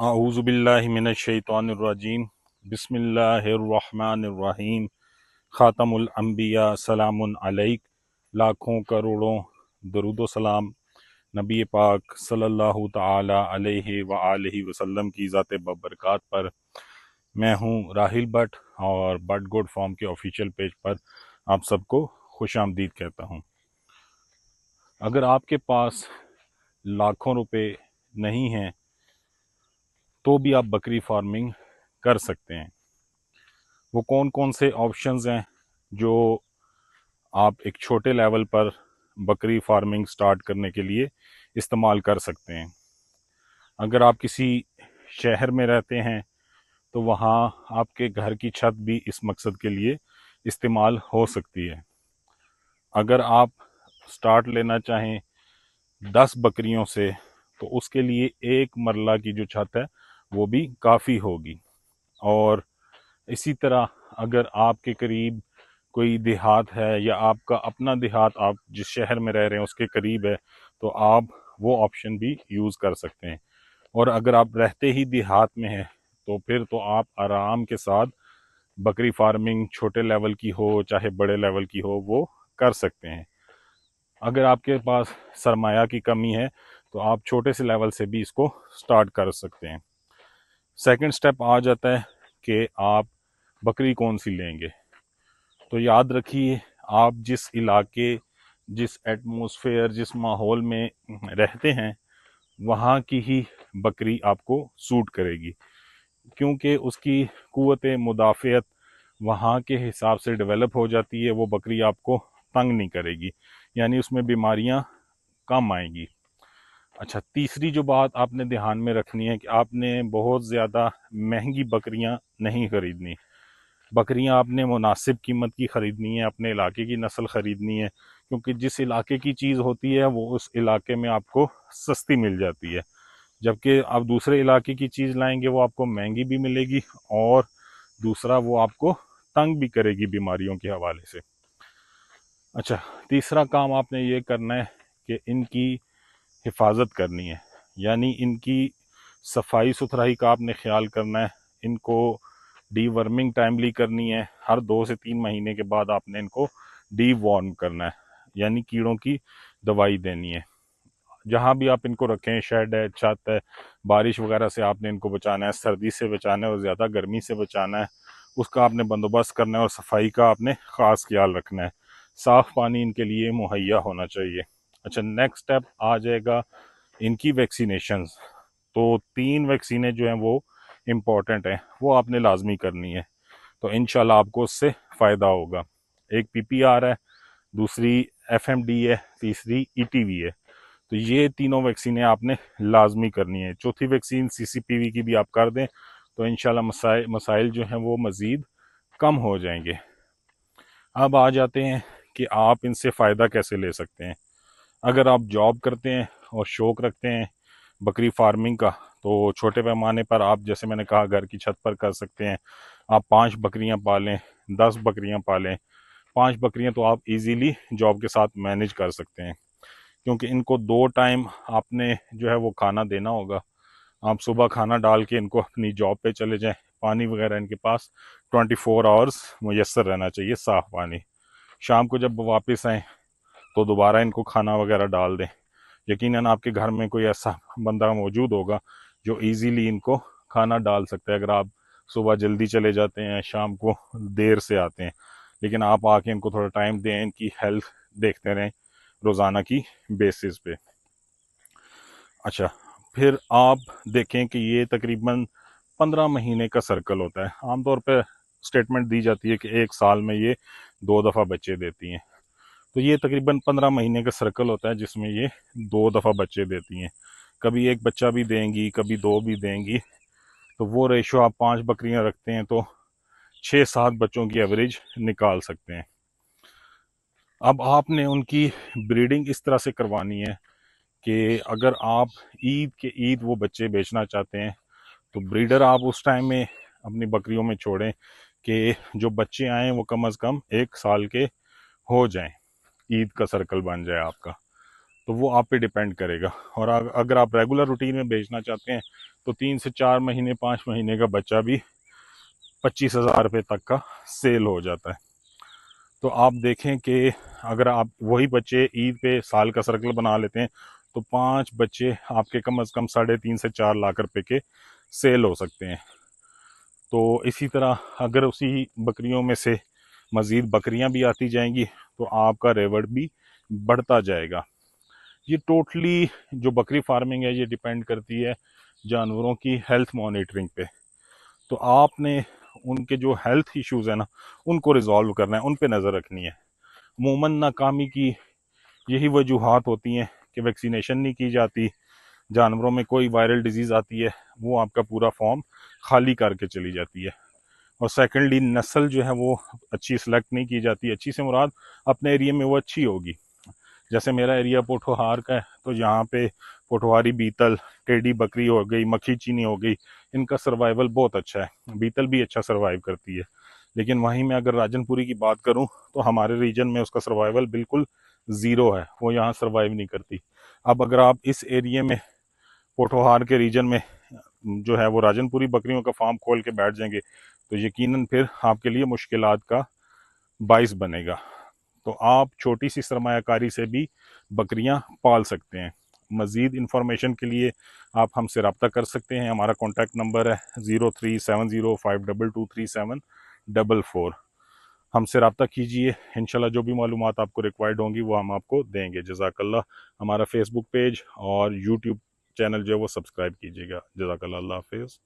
आऊज़ुबिल्लाहि मिनश्शैतानिर्रजीम बिस्मिल्लाहिर्रहमानिर्रहीम ख़ातमुल अंबिया सलामुन अलैक। लाखों करोड़ों दरूद व सलाम नबी पाक सल्लल्लाहु ताला अलैहि व आलिहि वसल्लम की ज़ात बबरकात पर। मैं हूँ राहिल भट्ट और बट गुड फॉर्म के ऑफिशियल पेज पर आप सबको खुश आमदीद कहता हूँ। अगर आपके पास लाखों रुपए नहीं हैं तो भी आप बकरी फार्मिंग कर सकते हैं। वो कौन कौन से ऑप्शंस हैं जो आप एक छोटे लेवल पर बकरी फार्मिंग स्टार्ट करने के लिए इस्तेमाल कर सकते हैं। अगर आप किसी शहर में रहते हैं तो वहाँ आपके घर की छत भी इस मकसद के लिए इस्तेमाल हो सकती है। अगर आप स्टार्ट लेना चाहें 10 बकरियों से तो उसके लिए एक मरला की जो छत है वो भी काफ़ी होगी। और इसी तरह अगर आपके करीब कोई देहात है या आपका अपना देहात आप जिस शहर में रह रहे हैं उसके करीब है तो आप वो ऑप्शन भी यूज़ कर सकते हैं। और अगर आप रहते ही देहात में हैं तो फिर तो आप आराम के साथ बकरी फार्मिंग छोटे लेवल की हो चाहे बड़े लेवल की हो वो कर सकते हैं। अगर आपके पास सरमाया की कमी है तो आप छोटे से लेवल से भी इसको स्टार्ट कर सकते हैं। सेकंड स्टेप आ जाता है कि आप बकरी कौन सी लेंगे। तो याद रखिए, आप जिस इलाके, जिस एटमॉस्फेयर, जिस माहौल में रहते हैं वहाँ की ही बकरी आपको सूट करेगी, क्योंकि उसकी कुव्वत मुदाफ़ियत वहाँ के हिसाब से डेवलप हो जाती है। वो बकरी आपको तंग नहीं करेगी, यानी उसमें बीमारियाँ कम आएंगी। अच्छा, तीसरी जो बात आपने ध्यान में रखनी है कि आपने बहुत ज़्यादा महंगी बकरियाँ नहीं खरीदनी। बकरियां आपने मुनासिब कीमत की ख़रीदनी है, अपने इलाके की नस्ल ख़रीदनी है, क्योंकि जिस इलाके की चीज़ होती है वो उस इलाके में आपको सस्ती मिल जाती है। जबकि आप दूसरे इलाके की चीज़ लाएंगे वो आपको महंगी भी मिलेगी और दूसरा वो आपको तंग भी करेगी बीमारियों के हवाले से। अच्छा, तीसरा काम आपने ये करना है कि इनकी हिफाजत करनी है, यानी इनकी सफाई सुथराई का आपने ख्याल करना है। इनको डीवर्मिंग टाइमली करनी है, हर 2 से 3 महीने के बाद आपने इनको डीवॉर्म करना है, यानी कीड़ों की दवाई देनी है। जहाँ भी आप इनको रखें, शेड है, छत है, बारिश वगैरह से आपने इनको बचाना है, सर्दी से बचाना है और ज़्यादा गर्मी से बचाना है, उसका आपने बंदोबस्त करना है और सफाई का आपने ख़ास ख्याल रखना है। साफ़ पानी इनके लिए मुहैया होना चाहिए। अच्छा, नेक्स्ट स्टेप आ जाएगा इनकी वैक्सीनेशंस। तो 3 वैक्सीनें जो हैं वो इम्पॉर्टेंट हैं, वो आपने लाजमी करनी है। तो इंशाल्लाह आपको उससे फ़ायदा होगा। एक पीपीआर है, दूसरी एफएमडी है, तीसरी ईटीवी है। तो ये तीनों वैक्सीनें आपने लाजमी करनी है। चौथी वैक्सीन सीसीपीवी की भी आप कर दें तो इंशाल्लाह मसाइल जो हैं वो मज़ीद कम हो जाएंगे। अब आ जाते हैं कि आप इनसे फ़ायदा कैसे ले सकते हैं। अगर आप जॉब करते हैं और शौक़ रखते हैं बकरी फार्मिंग का तो छोटे पैमाने पर आप, जैसे मैंने कहा, घर की छत पर कर सकते हैं। आप 5 बकरियां पालें, 10 बकरियां पालें। 5 बकरियां तो आप इजीली जॉब के साथ मैनेज कर सकते हैं, क्योंकि इनको 2 टाइम आपने जो है वो खाना देना होगा। आप सुबह खाना डाल के इनको अपनी जॉब पे चले जाएं। पानी वगैरह इनके पास 24 आवर्स मुयस्सर रहना चाहिए, साफ़ पानी। शाम को जब वापस आएँ तो दोबारा इनको खाना वगैरह डाल दें। यकीनन आपके घर में कोई ऐसा बंदा मौजूद होगा जो इजीली इनको खाना डाल सकता है। अगर आप सुबह जल्दी चले जाते हैं, शाम को देर से आते हैं, लेकिन आप आके इनको थोड़ा टाइम दें, इनकी हेल्थ देखते रहें रोज़ाना की बेसिस पे। अच्छा, फिर आप देखें कि ये तकरीबन 15 महीने का सर्कल होता है। आमतौर पर स्टेटमेंट दी जाती है कि 1 साल में ये 2 दफ़ा बच्चे देती हैं। तो ये तकरीबन 15 महीने का सर्कल होता है जिसमें ये 2 दफ़ा बच्चे देती हैं। कभी एक बच्चा भी देंगी, कभी 2 भी देंगी। तो वो रेशो आप 5 बकरियां रखते हैं तो 6-7 बच्चों की एवरेज निकाल सकते हैं। अब आपने उनकी ब्रीडिंग इस तरह से करवानी है कि अगर आप ईद के ईद वो बच्चे बेचना चाहते हैं तो ब्रीडर आप उस टाइम में अपनी बकरियों में छोड़ें कि जो बच्चे आएँ वो कम अज़ कम 1 साल के हो जाएं, ईद का सर्कल बन जाए आपका। तो वो आप पे डिपेंड करेगा। और अगर आप रेगुलर रूटीन में बेचना चाहते हैं तो 3 से 4 महीने 5 महीने का बच्चा भी 25,000 रुपये तक का सेल हो जाता है। तो आप देखें कि अगर आप वही बच्चे ईद पे साल का सर्कल बना लेते हैं तो 5 बच्चे आपके कम से कम 3.5 से 4 लाख रुपए के सेल हो सकते हैं। तो इसी तरह अगर उसी बकरियों में से मज़ीद बकरियां भी आती जाएंगी तो आपका रेवट भी बढ़ता जाएगा। ये टोटली जो बकरी फार्मिंग है ये डिपेंड करती है जानवरों की हेल्थ मॉनिटरिंग पे। तो आपने उनके जो हेल्थ इश्यूज है ना उनको रिजॉल्व करना है, उन पे नज़र रखनी है। अमूमन नाकामी की यही वजूहात होती हैं कि वैक्सीनेशन नहीं की जाती, जानवरों में कोई वायरल डिजीज़ आती है, वो आपका पूरा फॉर्म खाली करके चली जाती है। और सेकेंडली नस्ल जो है वो अच्छी सिलेक्ट नहीं की जाती। अच्छी से मुराद अपने एरिया में वो अच्छी होगी। जैसे मेरा एरिया पोठोहार का है तो यहाँ पे पोठोहारी बीतल, टेडी बकरी हो गई, मक्खी चीनी हो गई, इनका सर्वाइवल बहुत अच्छा है। बीतल भी अच्छा सर्वाइव करती है। लेकिन वहीं मैं अगर राजनपुरी की बात करूं तो हमारे रीजन में उसका सर्वाइवल बिल्कुल ज़ीरो है, वो यहाँ सर्वाइव नहीं करती। अब अगर आप इस एरिया में पोठोहार के रीजन में जो है वो राजनपुरी बकरियों का फार्म खोल के बैठ जाएंगे तो यकीनन फिर आपके लिए मुश्किलात का बाइस बनेगा। तो आप छोटी सी सरमायाकारी से भी बकरियां पाल सकते हैं। मज़ीद इंफॉर्मेशन के लिए आप हमसे रब्ता कर सकते हैं। हमारा कॉन्टैक्ट नंबर है 0370523744। हमसे रब्ता कीजिए, इंशाल्लाह जो भी मालूमात आपको रिक्वायर्ड होंगी वो हम आपको देंगे। जज़ाकल्लाह। हमारा फेसबुक पेज और यूट्यूब चैनल जो है वो सब्सक्राइब कीजिएगा। जज़ाकल्लाह। अल्लाह हाफिज़।